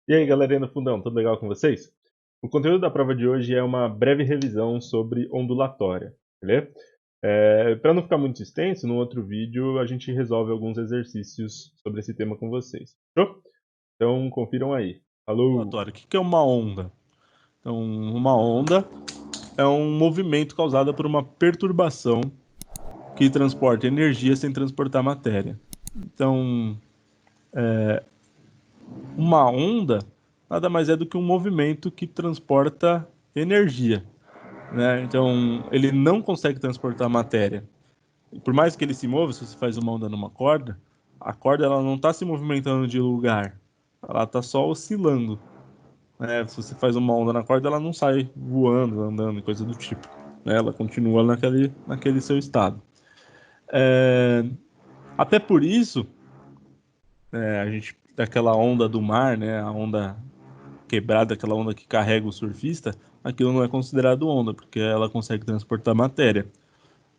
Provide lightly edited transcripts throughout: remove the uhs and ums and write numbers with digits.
E aí, galerinha do Fundão, tudo legal com vocês? O conteúdo da prova de hoje é uma breve revisão sobre ondulatória, beleza? Para não ficar muito extenso, no outro vídeo a gente resolve alguns exercícios sobre esse tema com vocês. Fechou? Então confiram aí. Falou! Ondulatório. O que é uma onda? Então, uma onda é um movimento causado por uma perturbação que transporta energia sem transportar matéria. Então, uma onda nada mais é do que um movimento que transporta energia, né? Então, ele não consegue transportar matéria. Por mais que ele se mova, se você faz uma onda numa corda, a corda ela não está se movimentando de lugar, ela está só oscilando. Se você faz uma onda na corda, ela não sai voando, andando, coisa do tipo. Né? Ela continua naquele seu estado. É, Até por isso, a gente, daquela onda do mar, né? A onda quebrada, aquela onda que carrega o surfista, aquilo não é considerado onda, porque ela consegue transportar matéria.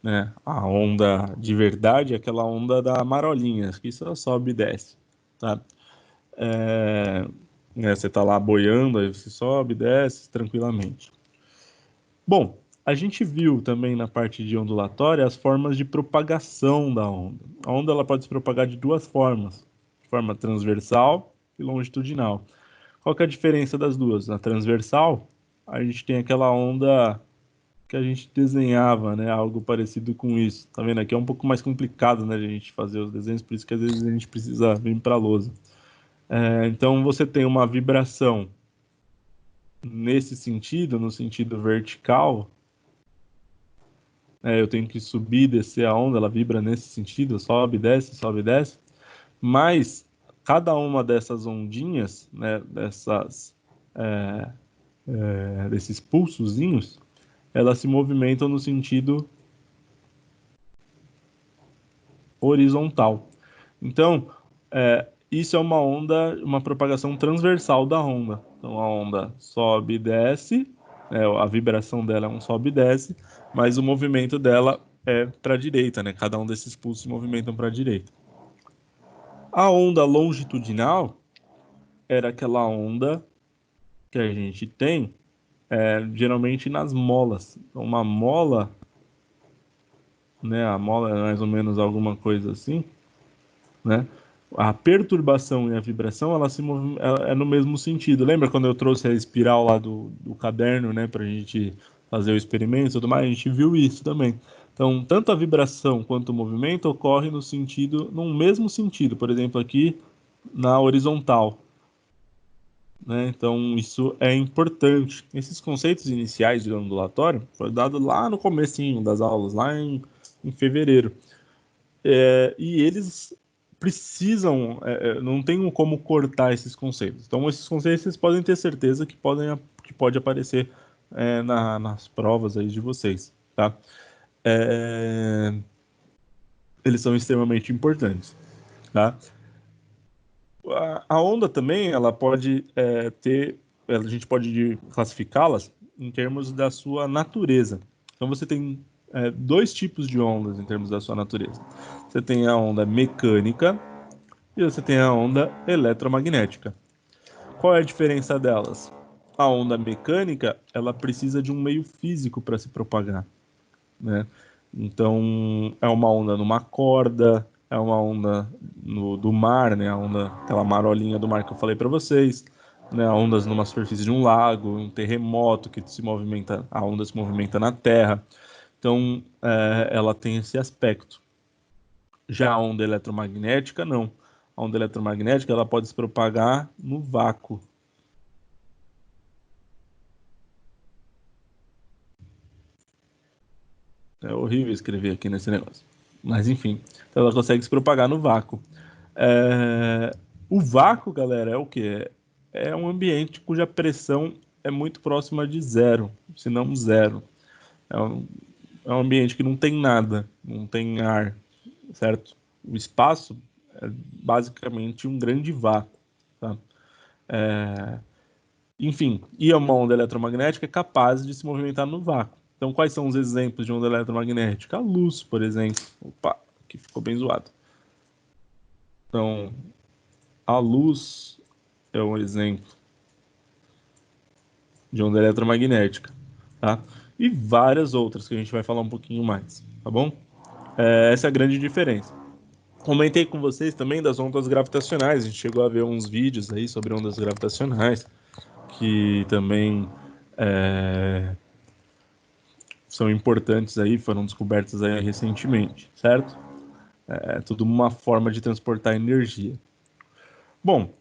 Né? A onda de verdade é aquela onda da marolinha, que só sobe e desce. Tá? Você está lá boiando, aí você sobe e desce tranquilamente. Bom, a gente viu também na parte de ondulatória as formas de propagação da onda. A onda ela pode se propagar de duas formas, de forma transversal e longitudinal. Qual que é a diferença das duas? Na transversal, a gente tem aquela onda que a gente desenhava, né? Algo parecido com isso. Tá vendo? Aqui é um pouco mais complicado, né? De a gente fazer os desenhos, por isso que às vezes a gente precisa vir para a lousa. Então você tem uma vibração nesse sentido, no sentido vertical, eu tenho que subir e descer a onda, ela vibra nesse sentido, sobe e desce, mas cada uma dessas ondinhas, né, desses pulsozinhos, elas se movimentam no sentido horizontal. Então, isso é uma onda, uma propagação transversal da onda. Então, a onda sobe e desce, a vibração dela é um sobe e desce, mas o movimento dela é para a direita, né? Cada um desses pulsos se movimentam para a direita. A onda longitudinal era aquela onda que a gente tem geralmente nas molas. Então, uma mola, né? A mola é mais ou menos alguma coisa assim, né? A perturbação e a vibração, ela é no mesmo sentido. Lembra quando eu trouxe a espiral lá do caderno, né, para a gente fazer o experimento e tudo mais? A gente viu isso também. Então, tanto a vibração quanto o movimento ocorre no mesmo sentido. Por exemplo, aqui na horizontal, né? Então, isso é importante. Esses conceitos iniciais de ondulatório foram dados lá no comecinho das aulas, em fevereiro. E eles precisam, não tem como cortar esses conceitos. Então, esses conceitos vocês podem ter certeza que pode aparecer nas provas aí de vocês, tá? É, Eles são extremamente importantes, tá? A onda também, ela pode a gente pode classificá-las em termos da sua natureza. Então, você tem dois tipos de ondas em termos da sua natureza. Você tem a onda mecânica e você tem a onda eletromagnética. Qual é a diferença delas? A onda mecânica, ela precisa de um meio físico para se propagar, né? Então, é uma onda numa corda, é uma onda do mar, né? Aquela marolinha do mar que eu falei para vocês, né? Ondas numa superfície de um lago, um terremoto que se movimenta, a onda se movimenta na Terra. Então, ela tem esse aspecto. Já a onda eletromagnética, não. A onda eletromagnética ela pode se propagar no vácuo. É horrível escrever aqui nesse negócio. Mas enfim, então ela consegue se propagar no vácuo. É... O vácuo, galera, é o quê? É um ambiente cuja pressão é muito próxima de zero, se não zero. É um, é um ambiente que não tem nada, não tem ar, certo? O espaço é basicamente um grande vácuo, tá? Enfim, e uma onda eletromagnética é capaz de se movimentar no vácuo. Então, quais são os exemplos de onda eletromagnética? A luz, por exemplo. Opa, aqui ficou bem zoado. Então, a luz é um exemplo. de onda eletromagnética, tá? E várias outras que a gente vai falar um pouquinho mais, tá bom? Essa é a grande diferença. Comentei com vocês também das ondas gravitacionais, a gente chegou a ver uns vídeos aí sobre ondas gravitacionais, que também são importantes aí, foram descobertas aí recentemente, certo? É tudo uma forma de transportar energia. Bom,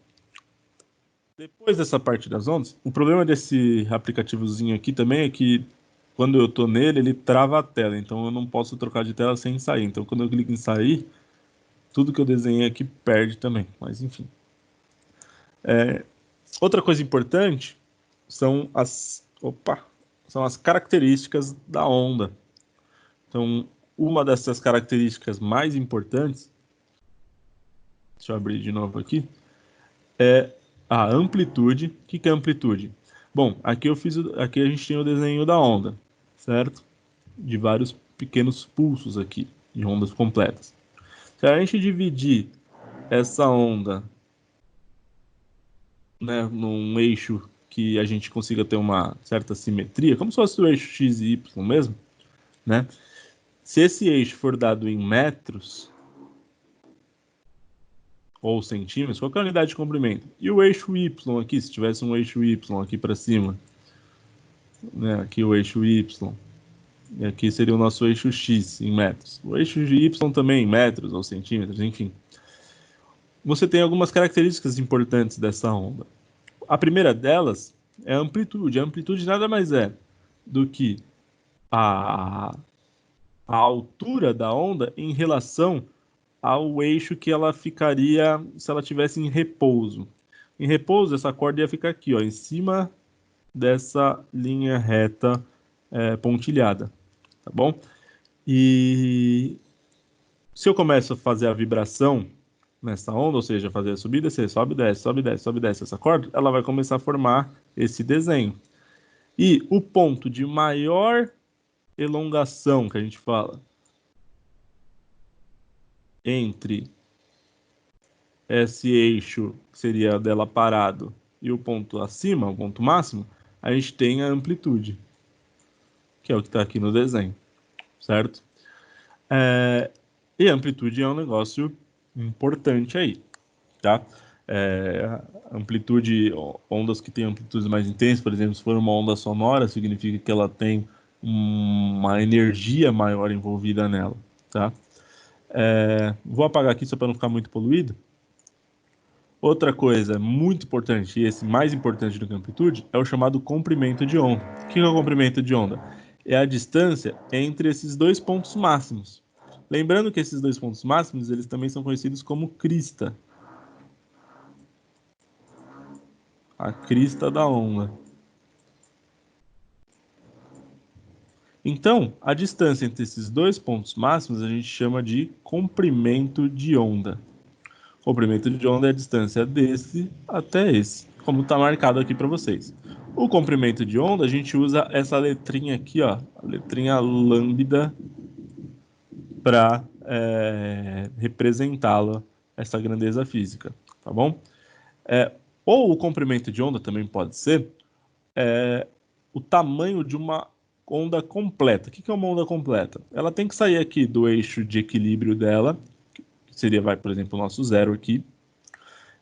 depois dessa parte das ondas, o problema desse aplicativozinho aqui também é que quando eu tô nele, ele trava a tela, então eu não posso trocar de tela sem sair. Então quando eu clico em sair, tudo que eu desenhei aqui perde também, mas enfim. Outra coisa importante são são as características da onda. Então, uma dessas características mais importantes, deixa eu abrir de novo aqui, é a amplitude. O que é amplitude? Bom, aqui a gente tem o desenho da onda, certo? De vários pequenos pulsos aqui, de ondas completas. Se a gente dividir essa onda, né, num eixo que a gente consiga ter uma certa simetria, como se fosse o eixo x e y mesmo, né? Se esse eixo for dado em metros ou centímetros, qualquer unidade de comprimento, e o eixo y aqui, se tivesse um eixo y aqui para cima, né, aqui o eixo y, e aqui seria o nosso eixo x em metros, o eixo de y também em metros ou centímetros, enfim. Você tem algumas características importantes dessa onda. A primeira delas é a amplitude. A amplitude nada mais é do que a, a altura da onda em relação ao eixo que ela ficaria se ela tivesse em repouso. Em repouso, essa corda ia ficar aqui, ó, em cima dessa linha reta pontilhada, tá bom? E se eu começo a fazer a vibração nessa onda, ou seja, fazer a subida, você sobe, desce, sobe, desce, sobe, desce essa corda, ela vai começar a formar esse desenho. E o ponto de maior elongação que a gente fala entre esse eixo, que seria dela parado, e o ponto acima, o ponto máximo, a gente tem a amplitude, que é o que está aqui no desenho, certo? E a amplitude é um negócio importante aí, tá? Amplitude, ondas que têm amplitudes mais intensas, por exemplo, se for uma onda sonora, significa que ela tem uma energia maior envolvida nela, tá? Vou apagar aqui só para não ficar muito poluído. Outra coisa muito importante, e esse mais importante do que a amplitude, é o chamado comprimento de onda. O que é o comprimento de onda? É a distância entre esses dois pontos máximos. Lembrando que esses dois pontos máximos, eles também são conhecidos como crista. A crista da onda. Então, a distância entre esses dois pontos máximos a gente chama de comprimento de onda. Comprimento de onda é a distância desse até esse, como está marcado aqui para vocês. O comprimento de onda, a gente usa essa letrinha aqui, ó, a letrinha lambda, para representá-la, essa grandeza física, tá bom? Ou o comprimento de onda também pode ser o tamanho de uma onda completa. O que é uma onda completa? Ela tem que sair aqui do eixo de equilíbrio dela, que seria, por exemplo, o nosso zero aqui.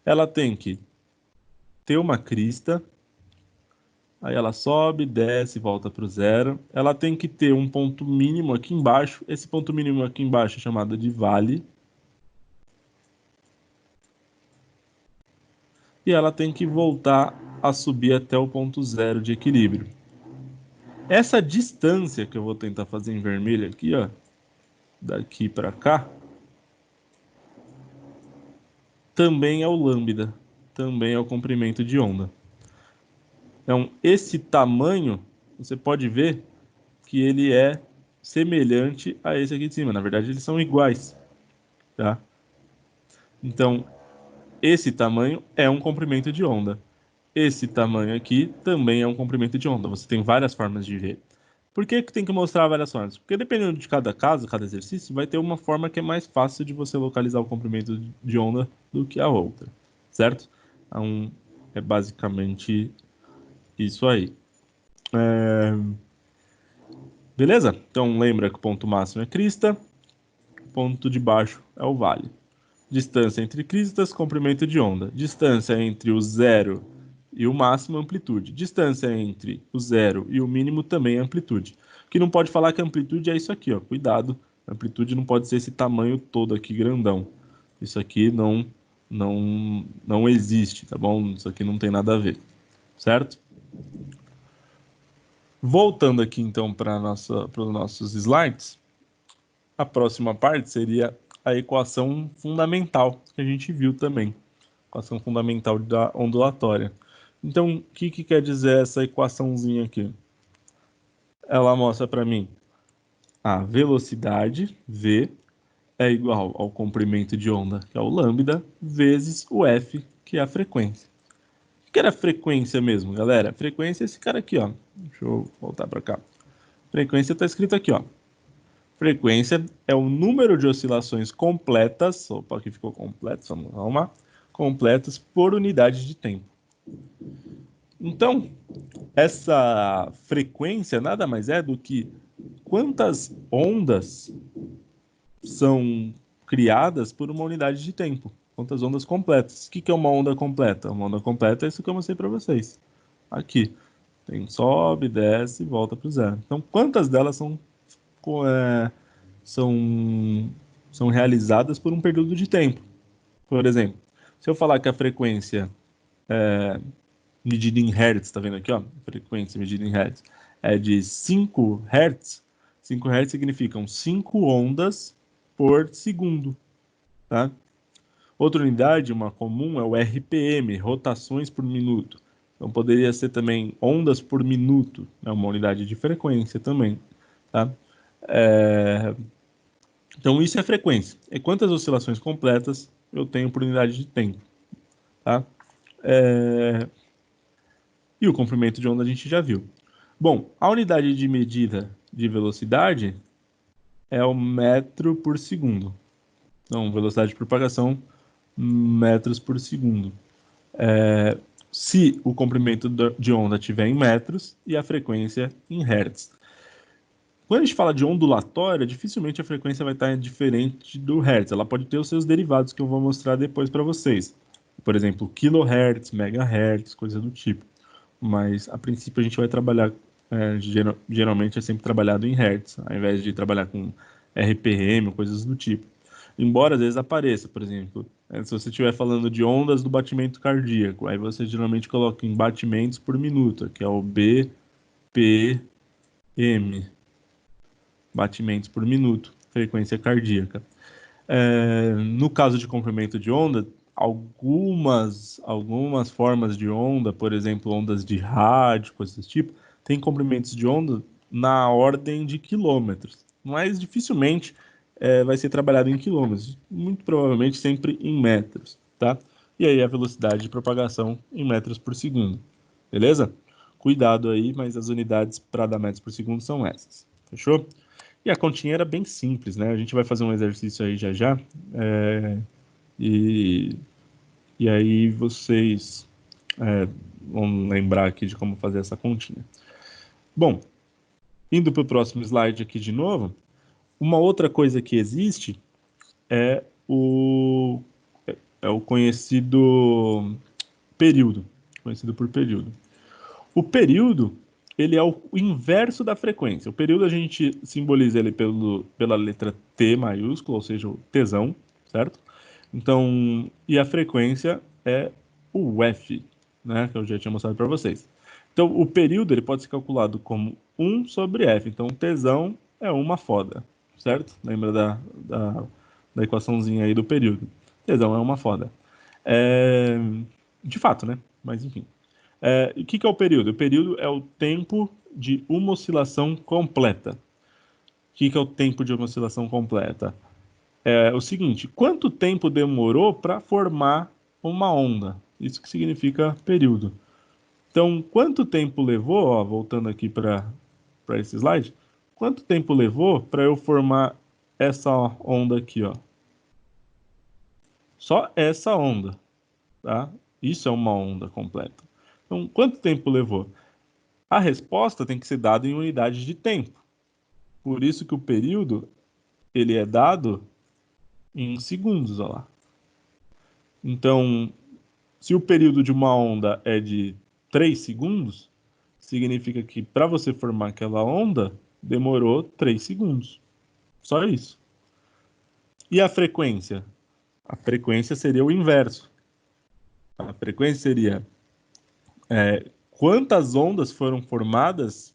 Ela tem que ter uma crista, aí ela sobe, desce, volta para o zero. Ela tem que ter um ponto mínimo aqui embaixo. Esse ponto mínimo aqui embaixo é chamado de vale. E ela tem que voltar a subir até o ponto zero de equilíbrio. Essa distância que eu vou tentar fazer em vermelho aqui, ó, daqui para cá, também é o lambda, também é o comprimento de onda. Então, esse tamanho, você pode ver que ele é semelhante a esse aqui de cima. Na verdade, eles são iguais, tá? Então, esse tamanho é um comprimento de onda. Esse tamanho aqui também é um comprimento de onda. Você tem várias formas de ver. Por que tem que mostrar várias formas? Porque dependendo de cada caso, cada exercício, vai ter uma forma que é mais fácil de você localizar o comprimento de onda do que a outra, certo? Então, é basicamente isso aí. Beleza? Então lembra que o ponto máximo é crista, o ponto de baixo é o vale. Distância entre cristas, comprimento de onda. Distância entre o zero e o máximo, amplitude. Distância entre o zero e o mínimo também é amplitude. O que não pode falar que a amplitude é isso aqui, ó. Cuidado, a amplitude não pode ser esse tamanho todo aqui grandão. Isso aqui não existe, tá bom? Isso aqui não tem nada a ver, certo? Voltando aqui então para os nossos slides, a próxima parte seria a equação fundamental que a gente viu também, equação fundamental da ondulatória. Então, o que quer dizer essa equaçãozinha aqui? Ela mostra para mim a velocidade, v, é igual ao comprimento de onda, que é o lambda, vezes o f, que é a frequência. O que era frequência mesmo, galera? Frequência é esse cara aqui, ó. Deixa eu voltar para cá. Frequência está escrito aqui, ó. Frequência é o número de oscilações completas, opa, aqui ficou completo, vamos arrumar, completas por unidade de tempo. Então, essa frequência nada mais é do que quantas ondas são criadas por uma unidade de tempo. Quantas ondas completas. O que é uma onda completa? Uma onda completa é isso que eu mostrei para vocês. Aqui. Tem sobe, desce e volta para o zero. Então, quantas delas são, são realizadas por um período de tempo? Por exemplo, se eu falar que a frequência medida em hertz, tá vendo aqui, ó? Frequência medida em hertz é de 5 hertz. 5 hertz significam 5 ondas por segundo, tá? Outra unidade, uma comum, é o RPM, rotações por minuto. Então poderia ser também ondas por minuto, é uma unidade de frequência também, tá? Então isso é frequência. É quantas oscilações completas eu tenho por unidade de tempo, tá? E o comprimento de onda a gente já viu. Bom, a unidade de medida de velocidade é o metro por segundo. Então, velocidade de propagação, metros por segundo. Se o comprimento de onda estiver em metros e a frequência em hertz. Quando a gente fala de ondulatória, dificilmente a frequência vai estar diferente do hertz. Ela pode ter os seus derivados que eu vou mostrar depois para vocês. Por exemplo, kilohertz, megahertz, coisa do tipo. Mas a princípio a gente vai trabalhar, geralmente é sempre trabalhado em hertz, ao invés de trabalhar com RPM, coisas do tipo. Embora às vezes apareça, por exemplo, se você estiver falando de ondas do batimento cardíaco, aí você geralmente coloca em batimentos por minuto, que é o BPM, batimentos por minuto, frequência cardíaca. No caso de comprimento de onda, algumas formas de onda, por exemplo, ondas de rádio, coisas desse tipo, tem comprimentos de onda na ordem de quilômetros, mas dificilmente vai ser trabalhado em quilômetros, muito provavelmente sempre em metros, tá? E aí a velocidade de propagação em metros por segundo, beleza? Cuidado aí, mas as unidades para dar metros por segundo são essas, fechou? E a continha era bem simples, né? A gente vai fazer um exercício aí já já. E, e aí vocês vão lembrar aqui de como fazer essa continha. Bom, indo para o próximo slide aqui de novo, uma outra coisa que existe é o conhecido período, conhecido por período. O período, ele é o inverso da frequência. O período a gente simboliza ele pela letra T maiúscula, ou seja, o tesão, certo? Então, e a frequência é o F, né, que eu já tinha mostrado para vocês. Então, o período ele pode ser calculado como 1 sobre F. Então, tesão é uma foda, certo? Lembra da equaçãozinha aí do período. Tesão é uma foda. De fato, né? Mas, enfim. O que é o período? O período é o tempo de uma oscilação completa. O que é o tempo de uma oscilação completa? É o seguinte, quanto tempo demorou para formar uma onda? Isso que significa período. Então, quanto tempo levou, ó, voltando aqui para esse slide, quanto tempo levou para eu formar essa onda aqui, ó? Só essa onda, tá? Isso é uma onda completa. Então, quanto tempo levou? A resposta tem que ser dada em unidades de tempo. Por isso que o período ele é dado em segundos, olha lá. Então, se o período de uma onda é de 3 segundos, significa que para você formar aquela onda, demorou 3 segundos. Só isso. E a frequência? A frequência seria o inverso. A frequência seria quantas ondas foram formadas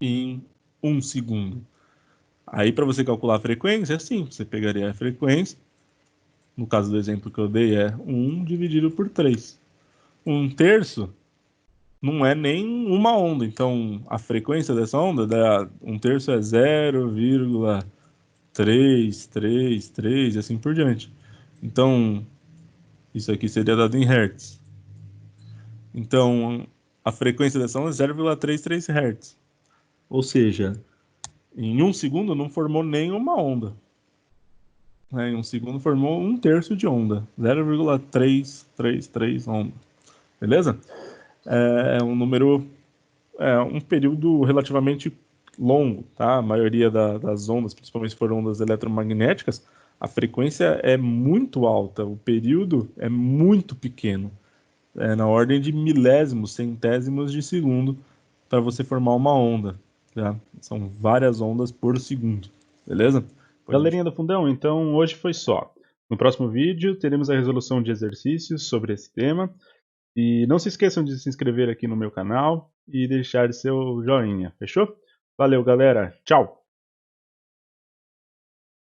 em 1 segundo. Aí, para você calcular a frequência, é simples. Você pegaria a frequência, no caso do exemplo que eu dei, é 1 dividido por 3. 1/3 não é nem uma onda. Então, a frequência dessa onda, 1/3 é 0,333 e assim por diante. Então, isso aqui seria dado em hertz. Então, a frequência dessa onda é 0,33 Hz. Ou seja, em 1 segundo não formou nenhuma onda. Né? Em 1 segundo formou 1/3 de onda. 0,333 onda. Beleza? É um número, um período relativamente longo, tá? A maioria das ondas, principalmente se forem ondas eletromagnéticas, a frequência é muito alta, o período é muito pequeno. É na ordem de milésimos, centésimos de segundo para você formar uma onda. Tá? São várias ondas por segundo, beleza? Galerinha do Fundão, então hoje foi só. No próximo vídeo teremos a resolução de exercícios sobre esse tema. E não se esqueçam de se inscrever aqui no meu canal e deixar seu joinha, fechou? Valeu, galera. Tchau!